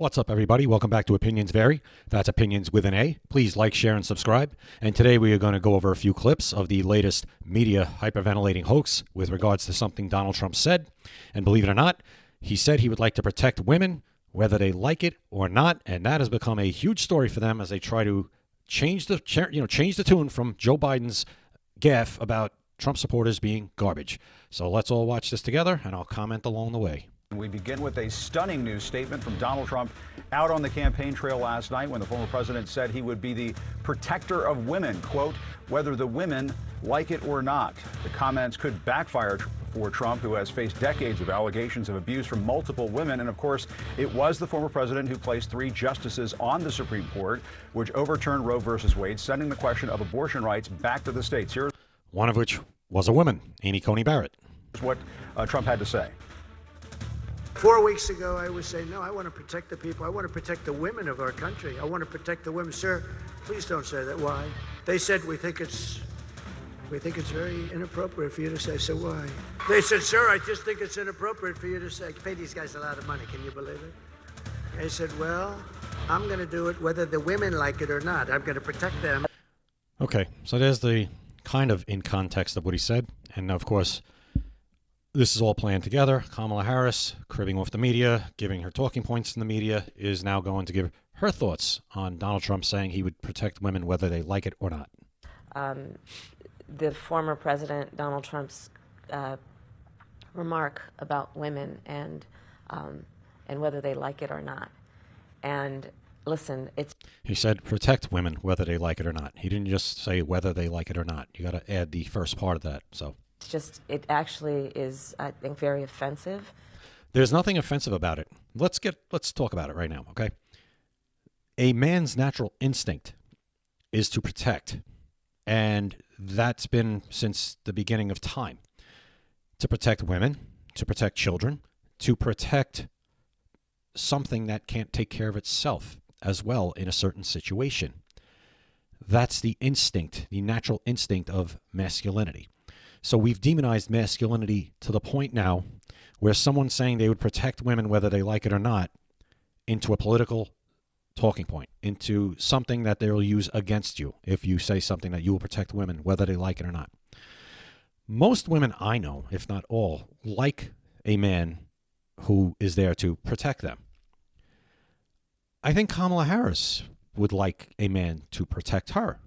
What's up, everybody? Welcome back to Opinions Vary. That's Opinions with an A. Please like, share, and subscribe. And today we are going to go over a few clips of the latest media hyperventilating hoax with regards to something Donald Trump said. And believe it or not, he said he would like to protect women, whether they like it or not. And that has become a huge story for them as they try to change the tune from Joe Biden's gaffe about Trump supporters being garbage. So let's all watch this together, and I'll comment along the way. We begin with a stunning news statement from Donald Trump out on the campaign trail last night when the former president said he would be the protector of women, quote, whether the women like it or not. The comments could backfire for Trump, who has faced decades of allegations of abuse from multiple women. And of course, it was the former president who placed 3 justices on the Supreme Court, which overturned Roe versus Wade, sending the question of abortion rights back to the states. Here's one of which was a woman, Amy Coney Barrett. What Trump had to say. 4 weeks ago, I was saying, no, I want to protect the people. I want to protect the women of our country. I want to protect the women. Sir, please don't say that. Why? They said, we think it's very inappropriate for you to say. So why? They said, sir, I just think it's inappropriate for you to say. Pay these guys a lot of money. Can you believe it? I said, well, I'm going to do it whether the women like it or not. I'm going to protect them. Okay, so there's the kind of in context of what he said. And of course, this is all planned together. Kamala Harris, cribbing off the media, giving her talking points in the media, is now going to give her thoughts on Donald Trump saying he would protect women whether they like it or not. The former president, Donald Trump's remark about women and whether they like it or not. And listen, he said protect women whether they like it or not. He didn't just say whether they like it or not. You got to add the first part of that. So it actually is, I think, very offensive. There's nothing offensive about it. Let's talk about it right now, okay? A man's natural instinct is to protect, and that's been since the beginning of time. To protect women, to protect children, to protect something that can't take care of itself as well in a certain situation. That's the instinct, the natural instinct of masculinity. So we've demonized masculinity to the point now where someone saying they would protect women whether they like it or not into a political talking point, into something that they'll use against you if you say something that you will protect women whether they like it or not. Most women I know, if not all, like a man who is there to protect them. I think Kamala Harris would like a man to protect her.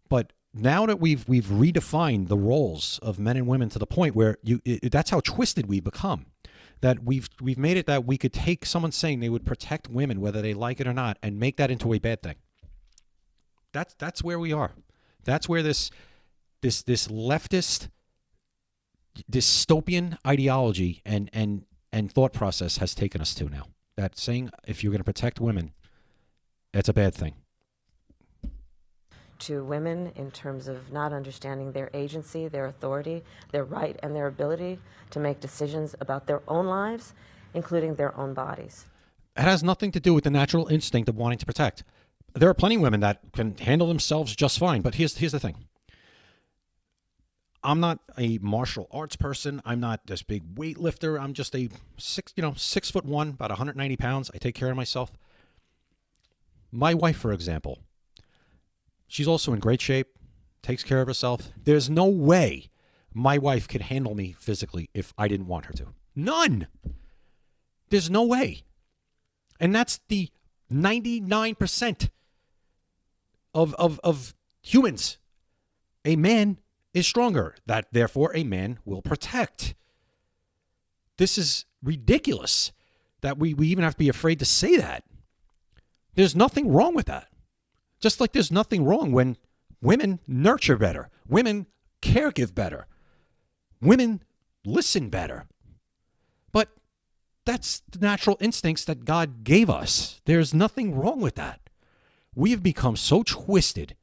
But now that we've redefined the roles of men and women to the point where that's how twisted we've become, that we've made it that we could take someone saying they would protect women whether they like it or not and make that into a bad thing. That's where we are. That's where this leftist dystopian ideology and thought process has taken us to now. That saying if you're going to protect women, that's a bad thing. To women in terms of not understanding their agency, their authority, their right, and their ability to make decisions about their own lives, including their own bodies. It has nothing to do with the natural instinct of wanting to protect. There are plenty of women that can handle themselves just fine, but here's the thing. I'm not a martial arts person. I'm not this big weightlifter. I'm just a 6'1", about 190 pounds. I take care of myself. My wife, for example, she's also in great shape, takes care of herself. There's no way my wife could handle me physically if I didn't want her to. None. There's no way. And that's the 99% of humans. A man is stronger. That therefore a man will protect. This is ridiculous that we even have to be afraid to say that. There's nothing wrong with that. Just like there's nothing wrong when women nurture better, women caregive better, women listen better. But that's the natural instincts that God gave us. There's nothing wrong with that. We have become so twisted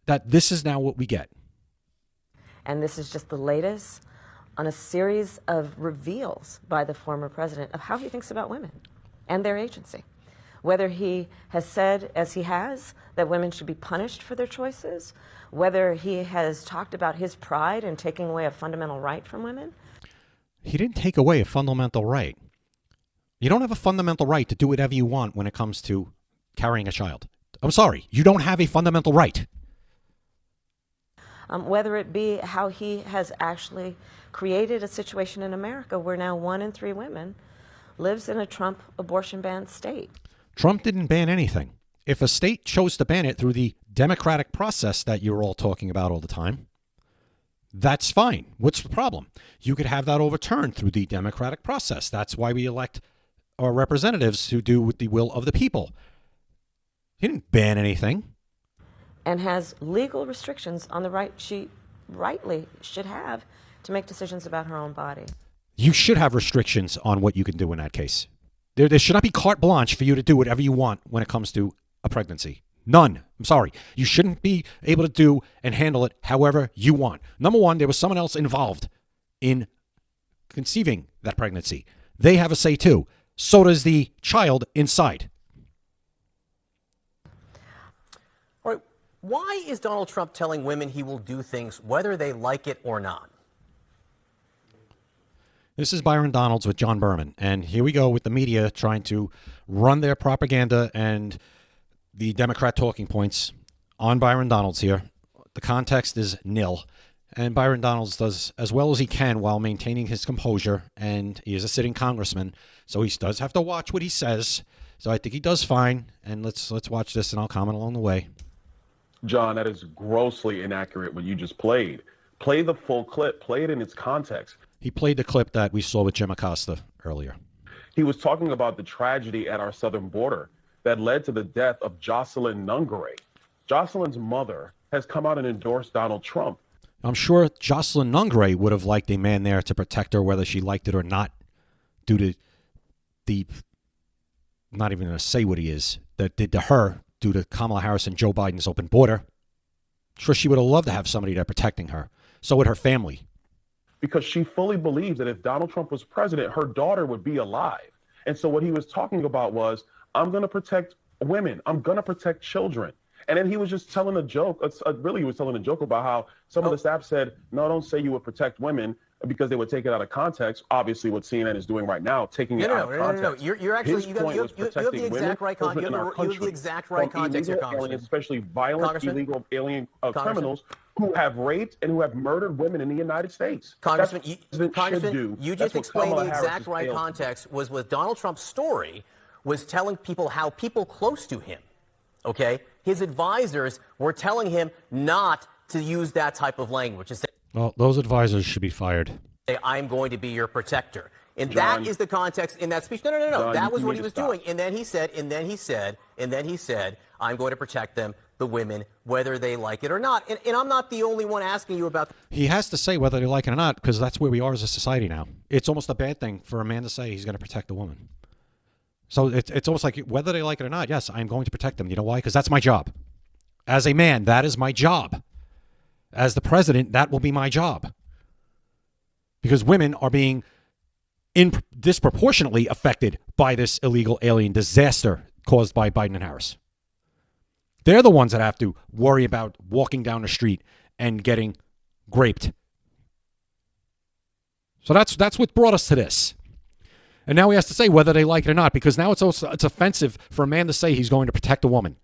that this is now what we get. And this is just the latest on a series of reveals by the former president of how he thinks about women and their agency. Whether he has said, as he has, that women should be punished for their choices, whether he has talked about his pride in taking away a fundamental right from women. He didn't take away a fundamental right. You don't have a fundamental right to do whatever you want when it comes to carrying a child. I'm sorry. You don't have a fundamental right. Whether it be how he has actually created a situation in America where now 1 in 3 women lives in a Trump abortion ban state. Trump didn't ban anything. If a state chose to ban it through the democratic process that you're all talking about all the time, that's fine. What's the problem? You could have that overturned through the democratic process. That's why we elect our representatives to do with the will of the people. He didn't ban anything. And has legal restrictions on the right she rightly should have to make decisions about her own body. You should have restrictions on what you can do in that case. There should not be carte blanche for you to do whatever you want when it comes to a pregnancy. None. I'm sorry. You shouldn't be able to do and handle it however you want. Number one, there was someone else involved in conceiving that pregnancy. They have a say too. So does the child inside. All right. Why is Donald Trump telling women he will do things whether they like it or not? This is Byron Donalds with John Berman. And here we go with the media trying to run their propaganda and the Democrat talking points on Byron Donalds here. The context is nil. And Byron Donalds does as well as he can while maintaining his composure. And he is a sitting congressman, so he does have to watch what he says. So I think he does fine. And let's watch this, and I'll comment along the way. John, that is grossly inaccurate what you just played. Play the full clip. Play it in its context. He played the clip that we saw with Jim Acosta earlier. He was talking about the tragedy at our southern border that led to the death of Jocelyn Nungare. Jocelyn's mother has come out and endorsed Donald Trump. I'm sure Jocelyn Nungare would have liked a man there to protect her, whether she liked it or not, due to the, not even going to say what he is, that did to her due to Kamala Harris and Joe Biden's open border. I'm sure she would have loved to have somebody there protecting her. So would her family. Because she fully believes that if Donald Trump was president, her daughter would be alive. And so what he was talking about was, I'm going to protect women. I'm going to protect children. And then he was just telling a joke. Really, he was telling a joke about how some of the staff said, no, don't say you would protect women, because they would take it out of context. Obviously, what CNN is doing right now, taking it out of context. No. You're actually, you have the exact right context. You have the exact right context here, Congressman. Aliens, especially violent, illegal alien criminals who have raped and who have murdered women in the United States. Congressman, you just explained the exact right context was with Donald Trump's story was telling people how people close to him, okay, his advisors were telling him not to use that type of language. Well, those advisors should be fired. Say, I'm going to be your protector. And John, that is the context in that speech. No. John, that was what he was doing. And then he said, I'm going to protect them, the women, whether they like it or not. And I'm not the only one asking you about. He has to say whether they like it or not, because that's where we are as a society now. It's almost a bad thing for a man to say he's going to protect a woman. So it's almost like whether they like it or not, yes, I'm going to protect them. You know why? Because that's my job. As a man, that is my job. As the president, that will be my job. Because women are being disproportionately affected by this illegal alien disaster caused by Biden and Harris. They're the ones that have to worry about walking down the street and getting raped. So that's what brought us to this. And now he has to say whether they like it or not, because now it's offensive for a man to say he's going to protect a woman.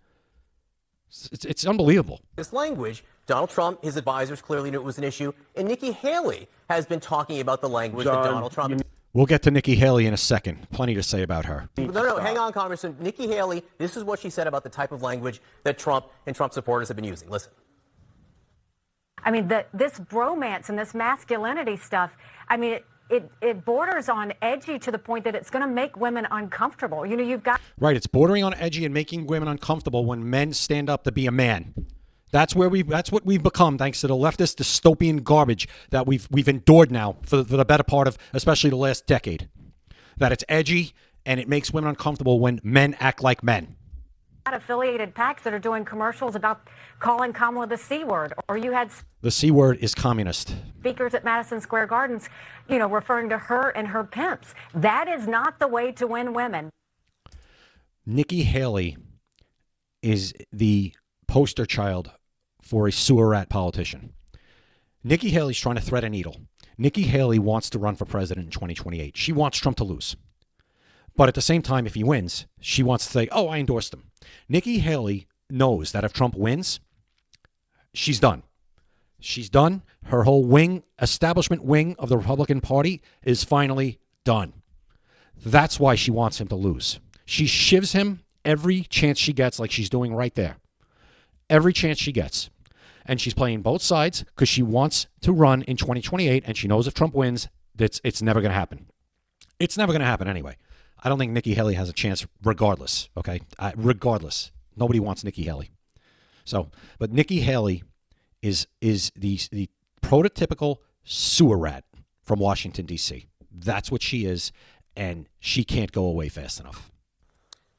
It's unbelievable. This language, Donald Trump, his advisors clearly knew it was an issue, and Nikki Haley has been talking about the language that Donald Trump. We'll get to Nikki Haley in a second. Plenty to say about her. No, hang on, Congressman. Nikki Haley, this is what she said about the type of language that Trump and Trump supporters have been using. Listen. I mean, this bromance and this masculinity stuff, I mean, it borders on edgy to the point that it's going to make women uncomfortable. You know, you've got... Right, it's bordering on edgy and making women uncomfortable when men stand up to be a man. That's what we've become, thanks to the leftist dystopian garbage that we've endured now for the better part of especially the last decade. That it's edgy and it makes women uncomfortable when men act like men. Affiliated PACs that are doing commercials about calling Kamala the C word, or you had the C word is communist. Speakers at Madison Square Gardens, you know, referring to her and her pimps. That is not the way to win women. Nikki Haley is the poster child for a sewer rat politician. Nikki Haley's trying to thread a needle. Nikki Haley wants to run for president in 2028. She wants Trump to lose. But at the same time, if he wins, she wants to say, oh, I endorsed him. Nikki Haley knows that if Trump wins, she's done. She's done. Her whole wing, establishment wing of the Republican Party is finally done. That's why she wants him to lose. She shivs him every chance she gets, like she's doing right there. Every chance she gets. And she's playing both sides because she wants to run in 2028, and she knows if Trump wins, it's never going to happen. It's never going to happen anyway. I don't think Nikki Haley has a chance regardless, okay? Regardless. Nobody wants Nikki Haley. So, but Nikki Haley is the prototypical sewer rat from Washington, D.C. That's what she is, and she can't go away fast enough.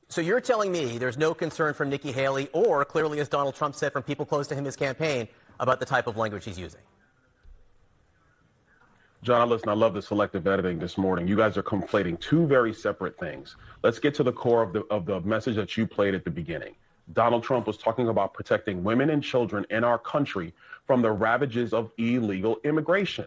So you're telling me there's no concern from Nikki Haley or, clearly, as Donald Trump said, from people close to him, his campaign, about the type of language he's using? John, listen, I love the selective editing this morning. You guys are conflating two very separate things. Let's get to the core of the message that you played at the beginning. Donald Trump was talking about protecting women and children in our country from the ravages of illegal immigration.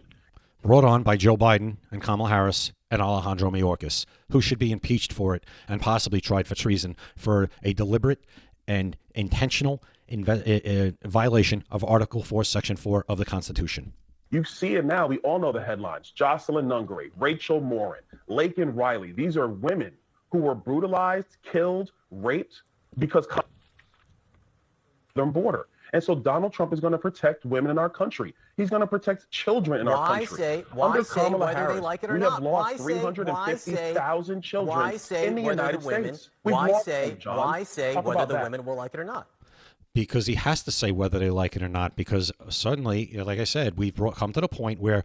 Brought on by Joe Biden and Kamala Harris and Alejandro Mayorkas, who should be impeached for it and possibly tried for treason for a deliberate and intentional violation of Article 4, Section 4 of the Constitution. You see it now. We all know the headlines. Jocelyn Nungaray, Rachel Morin, Laken Riley. These are women who were brutalized, killed, raped because of the border. And so Donald Trump is going to protect women in our country. He's going to protect children in our country. Why say whether they like it or not? We have lost 350,000 children in the United States. Why say whether the women will like it or not? Because he has to say whether they like it or not, because suddenly, like I said, we've come to the point where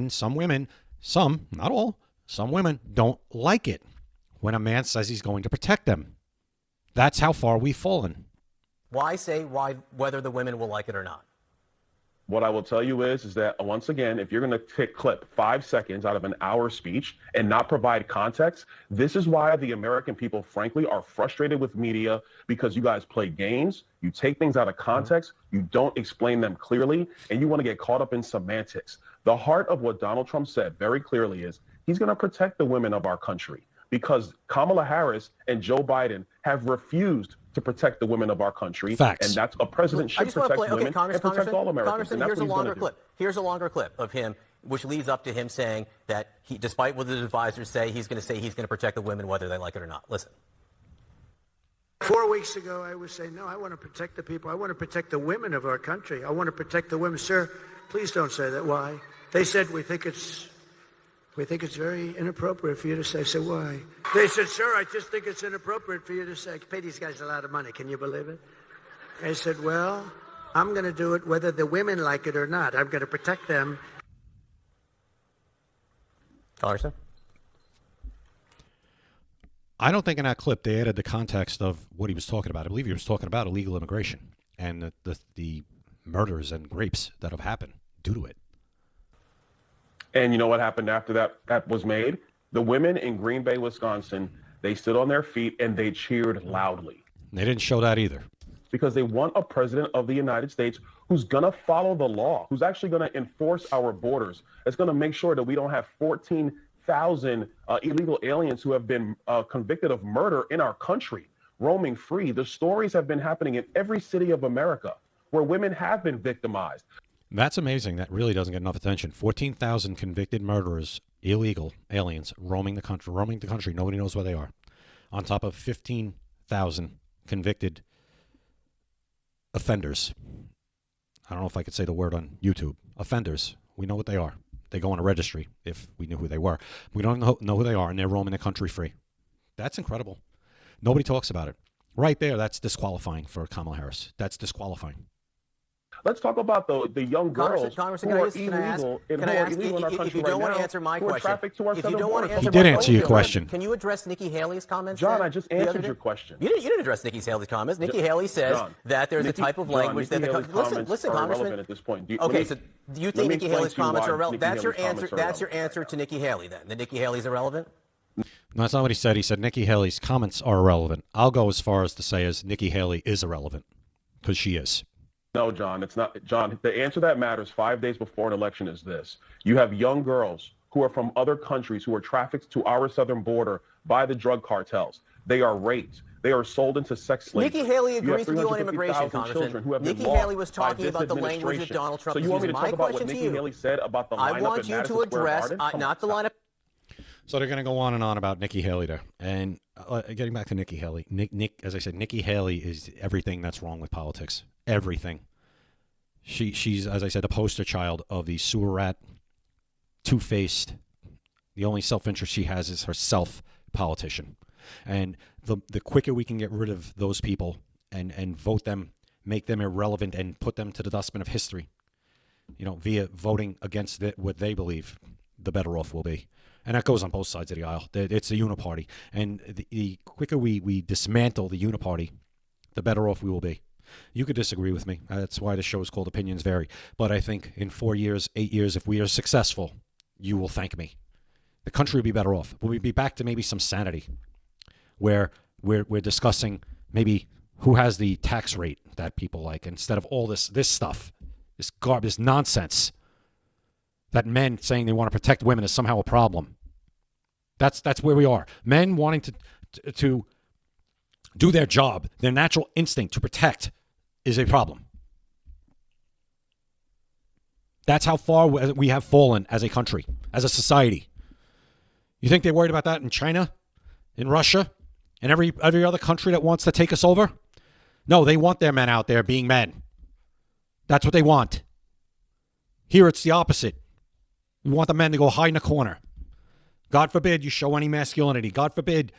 some women, not all, some women don't like it when a man says he's going to protect them. That's how far we've fallen. Why say whether the women will like it or not? What I will tell you is that, once again, if you're going to clip 5 seconds out of an hour speech and not provide context, this is why the American people, frankly, are frustrated with media, because you guys play games, you take things out of context, you don't explain them clearly, and you want to get caught up in semantics. The heart of what Donald Trump said very clearly is he's going to protect the women of our country, because Kamala Harris and Joe Biden have refused to protect the women of our country. Facts. And that's a president should protect women and protect all Americans. Congressman, here's a longer clip. Here's a longer clip of him, which leads up to him saying that he, despite what his advisors say, he's going to protect the women whether they like it or not. Listen. 4 weeks ago, I was saying, no, I want to protect the people. I want to protect the women of our country. I want to protect the women. Sir, please don't say that. Why? They said, we think it's very inappropriate for you to say. So why? They said, sir, I just think it's inappropriate for you to say. I pay these guys a lot of money. Can you believe it? I said, well, I'm going to do it whether the women like it or not. I'm going to protect them. Congressman? I don't think in that clip they added the context of what he was talking about. I believe he was talking about illegal immigration and the murders and rapes that have happened due to it. And you know what happened after that was made? The women in Green Bay, Wisconsin, they stood on their feet and they cheered loudly. They didn't show that either. Because they want a president of the United States who's going to follow the law, who's actually going to enforce our borders. It's going to make sure that we don't have 14,000 illegal aliens who have been convicted of murder in our country, roaming free. The stories have been happening in every city of America where women have been victimized. That's amazing. That really doesn't get enough attention. 14,000 convicted murderers, illegal aliens, roaming the country. Nobody knows where they are. On top of 15,000 convicted offenders. I don't know if I could say the word on YouTube. Offenders. We know what they are. They go on a registry if we knew who they were. We don't know who they are, and they're roaming the country free. That's incredible. Nobody talks about it. Right there, that's disqualifying for Kamala Harris. That's disqualifying. Let's talk about the young girls who are illegal in our country. If you don't want to answer my question, he did answer your question. Can you address Nikki Haley's comments? John, I just answered your question. You didn't address Nikki Haley's comments. Nikki Haley says that there's a type of language that listen, Congressman. At this point. Okay, so do you think Nikki Haley's comments are irrelevant? That's your answer. That's your answer to Nikki Haley. Then that Nikki Haley's irrelevant. No, that's not what he said. He said Nikki Haley's comments are irrelevant. I'll go as far as to say as Nikki Haley is irrelevant because she is. No, John, it's not. John, the answer that matters 5 days before an election is this. You have young girls who are from other countries who are trafficked to our southern border by the drug cartels. They are raped. They are sold into sex slavery. Nikki Haley agrees with you on immigration, Congressman. Nikki Haley was talking about the language that Donald Trump is using. So you want me to talk about what Nikki Haley said about the lineup I want you to address, not the lineup. So they're going to go on and on about Nikki Haley there. And getting back to Nikki Haley, as I said, Nikki Haley is everything that's wrong with politics. Everything. She's, as I said, a poster child of the sewer rat, two-faced. The only self-interest she has is herself politician. And the quicker we can get rid of those people and vote them, make them irrelevant and put them to the dustbin of history, via voting against what they believe, the better off we'll be. And that goes on both sides of the aisle. It's the uniparty. And the quicker we dismantle the uniparty, the better off we will be. You could disagree with me. That's why the show is called Opinions Vary. But I think in 4 years, 8 years, if we are successful, you will thank me. The country will be better off. We'll be back to maybe some sanity, where we're discussing maybe who has the tax rate that people like, instead of all this stuff, this garbage, this nonsense, that men saying they want to protect women is somehow a problem. That's where we are. Men wanting to do their job, their natural instinct to protect, is a problem. That's how far we have fallen as a country, as a society. You think they're worried about that in China, in Russia, and every other country that wants to take us over? No, they want their men out there being men. That's what they want. Here it's the opposite. We want the men to go hide in a corner. God forbid you show any masculinity. God forbid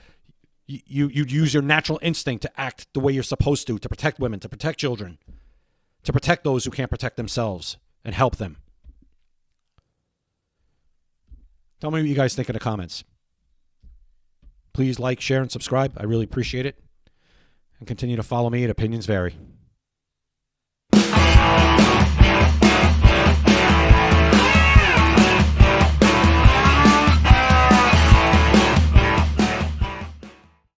you use your natural instinct to act the way you're supposed to protect women, to protect children, to protect those who can't protect themselves and help them. Tell me what you guys think in the comments. Please like, share, and subscribe. I really appreciate it. And continue to follow me at Opinions Vary.